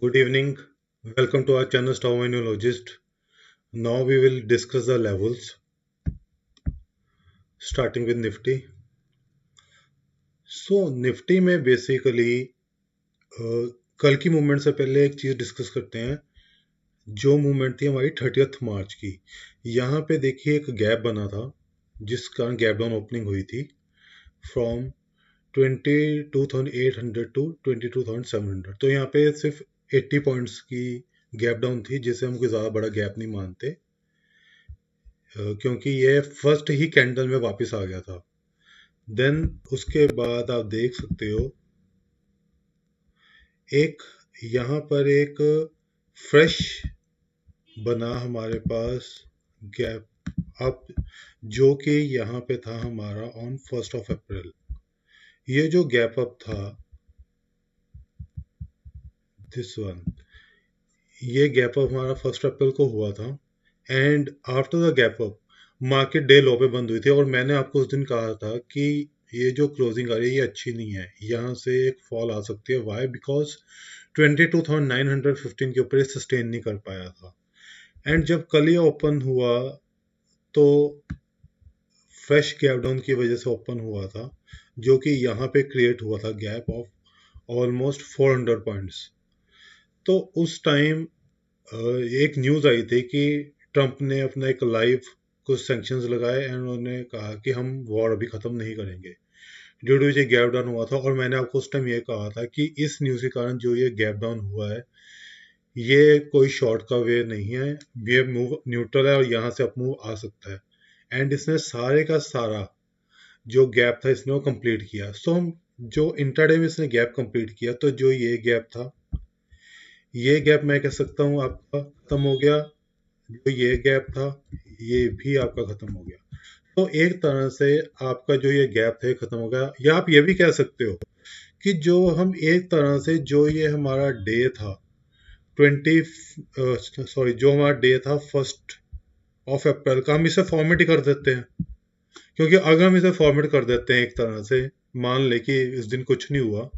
Good evening. Welcome to our channel Stoinologist. Now we will discuss the levels, starting with Nifty. So Nifty में basically कल की movement से पहले एक चीज डिस्कस करते हैं। जो मूवमेंट थी हमारी 30 मार्च की, यहाँ पे देखिए एक गैप बना था जिस कारण गैप डाउन ओपनिंग हुई थी फ्रॉम 22,800 टू 22,700। तो यहाँ पे सिर्फ 80 पॉइंट्स की गैप डाउन थी, जिसे हम कोई ज़्यादा बड़ा गैप नहीं मानते, क्योंकि ये फर्स्ट ही कैंडल में वापस आ गया था। देन उसके बाद आप देख सकते हो एक यहाँ पर एक फ्रेश बना हमारे पास गैप अप, जो कि यहाँ पे था हमारा ऑन 1 अप्रैल। ये जो गैप अप था, दिस वन, ये गैप अप हमारा 1 अप्रैल को हुआ था। And after the gap up market day लो पे बंद हुई थी, और मैंने आपको उस दिन कहा था कि ये जो क्लोजिंग आ रही है ये अच्छी नहीं है, यहाँ से एक फॉल आ सकती है। वाई? बिकॉज 22,915 के ऊपर ये सस्टेन नहीं कर पाया था। एंड जब कल ये ओपन हुआ तो फ्रेश गैप डाउन की वजह से ओपन हुआ था, जो कि यहाँ पे क्रिएट हुआ था गैप ऑफ ऑलमोस्ट 400 पॉइंट्स। तो उस टाइम एक न्यूज़ आई थी कि ट्रंप ने अपना एक लाइव कुछ सैंक्शंस लगाए एंड उन्होंने कहा कि हम वॉर अभी ख़त्म नहीं करेंगे। ड्यू टू ये गैप डाउन हुआ था, और मैंने आपको उस टाइम ये कहा था कि इस न्यूज़ के कारण जो ये गैप डाउन हुआ है, ये कोई शॉर्ट का वे नहीं है, ये मूव न्यूट्रल है और यहाँ से अप मूव आ सकता है। एंड इसने सारे का सारा जो गैप था इसने वो कंप्लीट किया। सो हम जो इंट्राडे में इसने गैप कंप्लीट किया, तो जो ये गैप था, ये गैप मैं कह सकता हूँ आपका खत्म हो गया। जो ये गैप था ये भी आपका खत्म हो गया। तो एक तरह से आपका जो ये गैप था ये खत्म हो गया। या आप ये भी कह सकते हो कि जो हम एक तरह से जो ये हमारा डे था 1 अप्रैल का, हम इसे फॉर्मेट ही कर देते हैं। क्योंकि अगर हम इसे फॉर्मेट कर देते हैं एक तरह से, मान ले कि इस दिन कुछ नहीं हुआ,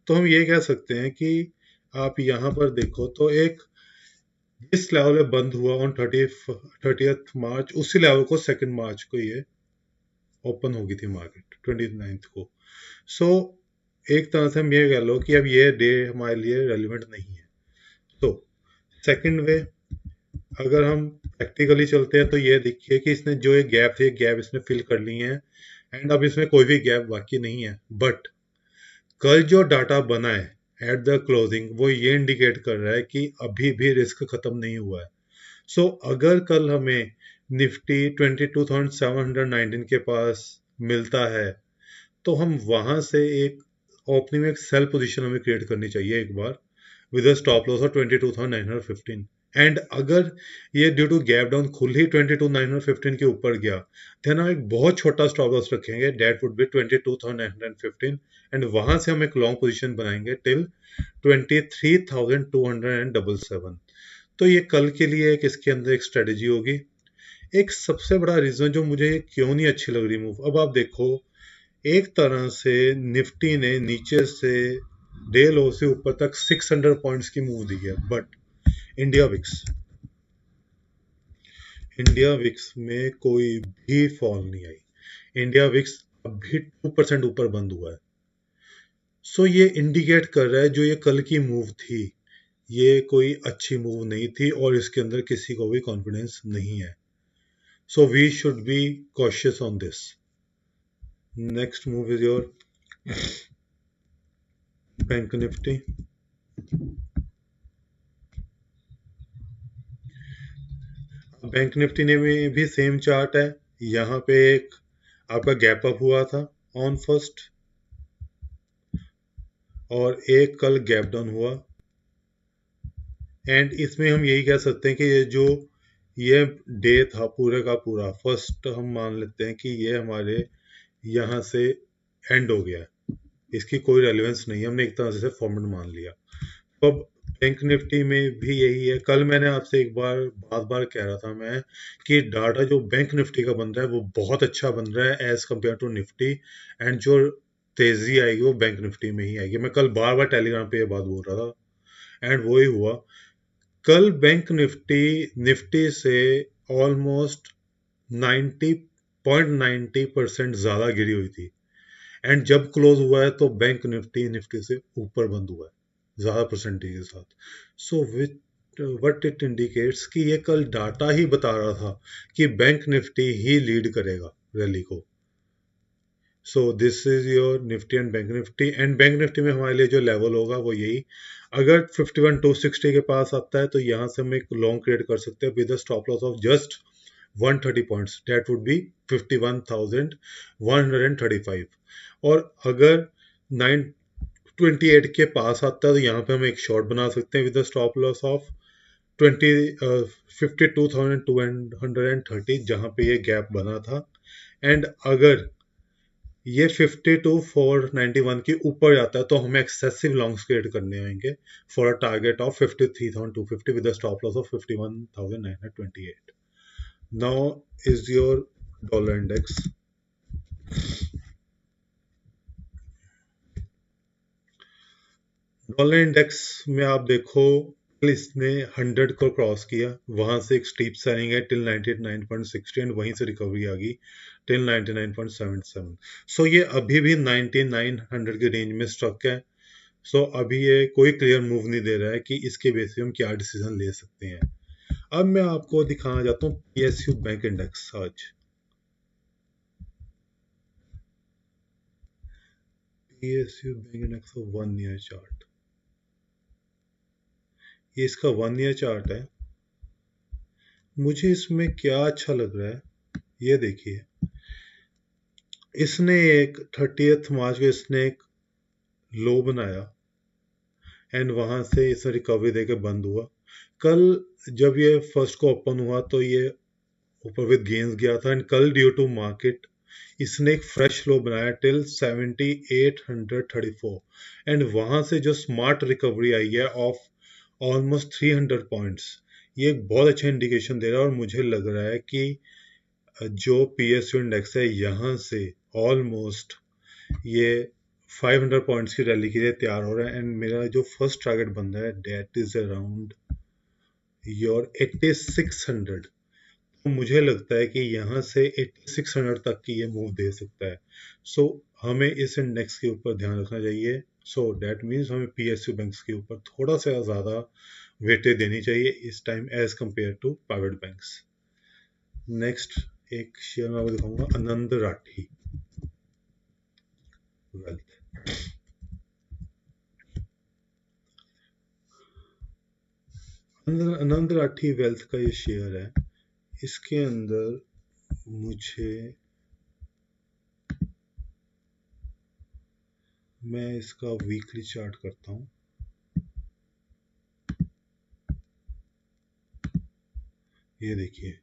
तो हम ये कह सकते हैं कि आप यहाँ पर देखो तो एक जिस लेवल पे बंद हुआ ऑन 30th मार्च, उसी लेवल को 2 मार्च को ये ओपन हो गई थी मार्केट 29th को। सो एक तरह से हम ये कह लो कि अब ये डे हमारे लिए रेलिवेंट नहीं है। तो सेकंड वे, अगर हम प्रैक्टिकली चलते हैं तो ये देखिए कि इसने जो एक गैप थे गैप इसने फिल कर ली है, एंड अब इसमें कोई भी गैप बाकी नहीं है। बट कल जो डाटा बना है एट द क्लोजिंग, वो ये इंडिकेट कर रहा है कि अभी भी रिस्क खत्म नहीं हुआ है। सो अगर कल हमें निफ्टी 22,719 के पास मिलता है, तो हम वहां से एक ओपनिंग में एक सेल पोजीशन हमें क्रिएट करनी चाहिए एक बार, with a stop loss of 22,915। And अगर ये ड्यू टू गैप डाउन खुल ही 22,915 के ऊपर गया, देन हम एक बहुत छोटा स्टॉप लॉस रखेंगे, डेट वुड बी 22,915। एंड वहां से हम एक लॉन्ग पोजीशन बनाएंगे टिल 23,277। तो ये कल के लिए एक इसके अंदर एक स्ट्रेटेजी होगी। एक सबसे बड़ा रीजन जो मुझे क्यों नहीं अच्छी लग रही मूव, अब आप देखो एक तरह से निफ्टी ने नीचे से डे लो से ऊपर तक 600 पॉइंट्स की मूव दी है, but India VIX India VIX में कोई भी फॉल नहीं आई। इंडिया विक्स अभी 2% ऊपर बंद हुआ है। सो ये इंडिकेट कर रहा है जो ये कल की मूव थी ये कोई अच्छी मूव नहीं थी, और इसके अंदर किसी को भी कॉन्फिडेंस नहीं है। So we should be cautious on this. Next move is your bank Nifty. Bank Nifty ने भी सेम चार्ट है। यहाँ पे एक आपका गैप अप हुआ था ऑन फर्स्ट, और एक कल गैप डाउन हुआ। एंड इसमें हम यही कह सकते हैं कि ये डे था पूरे का पूरा फर्स्ट, हम मान लेते हैं कि ये हमारे यहाँ से एंड हो गया है, इसकी कोई रेलिवेंस नहीं है, हमने एक तरह से फॉर्मेट मान लिया। तो अब बैंक निफ्टी में भी यही है। कल मैंने आपसे एक बार बार कह रहा था मैं कि डाटा जो बैंक निफ्टी का बन रहा है वो बहुत अच्छा बन रहा है as compared to Nifty, and जो तेजी आएगी वो बैंक निफ्टी में ही आएगी। मैं कल बार टेलीग्राम पे ये बात बोल रहा था। एंड वही हुआ। कल बैंक निफ्टी से ऑलमोस्ट 90.90% ज्यादा गिरी हुई थी, एंड जब क्लोज हुआ है तो बैंक निफ्टी से ऊपर बंद हुआ है ज्यादा परसेंटेज के साथ। So with what it indicates कि ये कल डाटा ही बता रहा था कि बैंक निफ्टी ही लीड करेगा रैली को। So this is your Nifty and bank Nifty में हमारे लिए जो लेवल होगा वो यही, अगर 51,260 के पास आता है तो यहाँ से हम एक लॉन्ग क्रिएट कर सकते हैं with stop loss of just 130 points, that would be 51,135। और अगर 928 के पास आता है तो यहाँ पे हम एक शॉर्ट बना सकते हैं विद स्टॉप लॉस ऑफ 52,230 जहाँ पे ये गैप बना था। एंड अगर ये 52,491 के ऊपर जाता है तो हमें एक्सेसिव लॉन्ग्स क्रिएट करने होंगे for a target of 53,250 with a stop loss of 51,928। Now is your dollar index. Dollar index में आप देखो इसने 100 को क्रॉस किया, वहां से एक स्टीप सेलिंग है टिल 99.60 एंड वहीं से रिकवरी आ गई टिल 99.77। सो ये अभी भी 9900 के रेंज में स्टक है। सो अभी ये कोई क्लियर मूव नहीं दे रहा है कि इसके बेस पे हम क्या डिसीजन ले सकते हैं। अब मैं आपको दिखाना चाहता हूँ पीएसयू बैंक इंडेक्स। आज पीएसयू बैंक इंडेक्स का 1 ईयर चार्ट, ये इसका 1 ईयर चार्ट है। मुझे इसमें क्या अच्छा लग रहा है, ये देखिए, इसने एक 30 मार्च को इसने एक लो बनाया एंड वहां से इसने रिकवरी देके बंद हुआ। कल जब ये फर्स्ट को ओपन हुआ तो ये ऊपर विद गेन्स गया था एंड कल ड्यू टू मार्केट इसने एक फ्रेश लो बनाया टिल 7834 एंड वहां से जो स्मार्ट रिकवरी आई है ऑफ ऑलमोस्ट 300 पॉइंट्स, ये एक बहुत अच्छा इंडिकेशन दे रहा है। और मुझे लग रहा है कि जो पीएसयू इंडेक्स है यहाँ से ऑलमोस्ट ये 500 पॉइंट्स की रैली के लिए तैयार हो रहा है एंड मेरा जो फर्स्ट टारगेट बन रहा है दैट इज अराउंड योर 8600। तो मुझे लगता है कि यहाँ से 8600 तक की ये मूव दे सकता है। सो हमें इस इंडेक्स के ऊपर ध्यान रखना चाहिए। सो दैट मीन्स हमें पीएसयू बैंक्स के ऊपर थोड़ा सा ज़्यादा वेटेज देनी चाहिए इस time as compare to private banks. Next एक शेयर मैं आपको दिखाऊंगा, आनंद राठी वेल्थ। आनंद राठी वेल्थ का ये शेयर है, इसके अंदर मुझे, मैं इसका वीकली चार्ट करता हूं। ये देखिए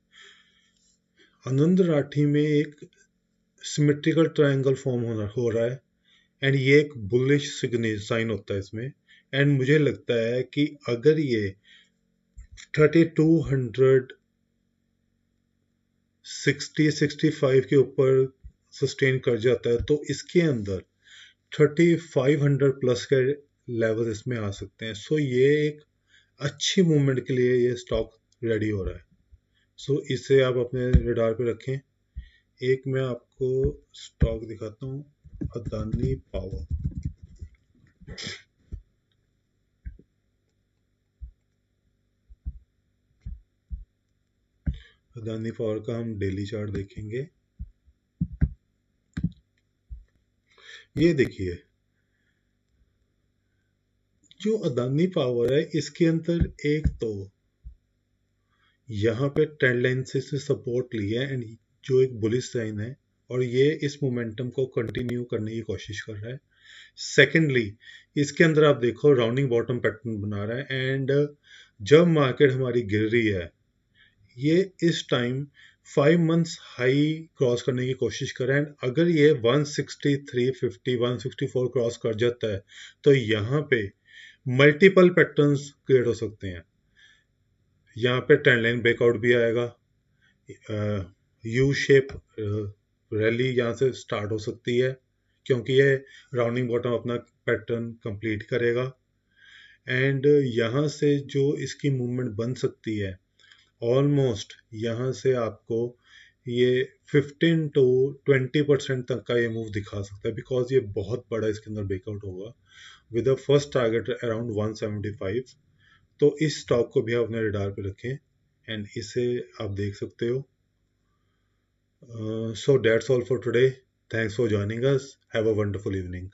आनंद राठी में एक सिमेट्रिकल ट्रायंगल फॉर्म हो रहा है एंड ये एक बुलिश साइन होता है इसमें। एंड मुझे लगता है कि अगर ये 3265 के ऊपर सस्टेन कर जाता है तो इसके अंदर 3500 प्लस के लेवल इसमें आ सकते हैं। सो ये एक अच्छी मूवमेंट के लिए ये स्टॉक रेडी हो रहा है। सो इसे आप अपने रडार पे रखें। एक मैं आपको स्टॉक दिखाता हूँ, अदानी पावर। अदानी पावर का हम डेली चार्ट देखेंगे। ये देखिए जो अदानी पावर है इसके अंदर एक तो यहाँ पे ट्रेंड लाइन से सपोर्ट लिया है एंड जो एक बुलिश साइन है और ये इस मोमेंटम को कंटिन्यू करने की कोशिश कर रहा है। सेकेंडली इसके अंदर आप देखो राउंडिंग बॉटम पैटर्न बना रहा है एंड जब मार्केट हमारी गिर रही है ये इस टाइम 5 मंथ्स हाई क्रॉस करने की कोशिश कर रहा है। अगर ये 163.50 164 क्रॉस कर जाता है तो यहाँ पे मल्टीपल पैटर्न्स क्रिएट हो सकते हैं। यहाँ पे ट्रेंड लाइन ब्रेकआउट भी आएगा, यू शेप रैली यहाँ से स्टार्ट हो सकती है क्योंकि ये राउंडिंग बॉटम अपना पैटर्न कंप्लीट करेगा एंड यहाँ से जो इसकी मूवमेंट बन सकती है, ऑलमोस्ट यहाँ से आपको ये 15 to 20% तक का ये मूव दिखा सकता है, बिकॉज ये बहुत बड़ा इसके अंदर ब्रेकआउट होगा with a first target around 175। तो इस स्टॉक को भी आप अपने रडार पे रखें एंड इसे आप देख सकते हो। So that's all for today. Thanks for joining us. Have a wonderful evening.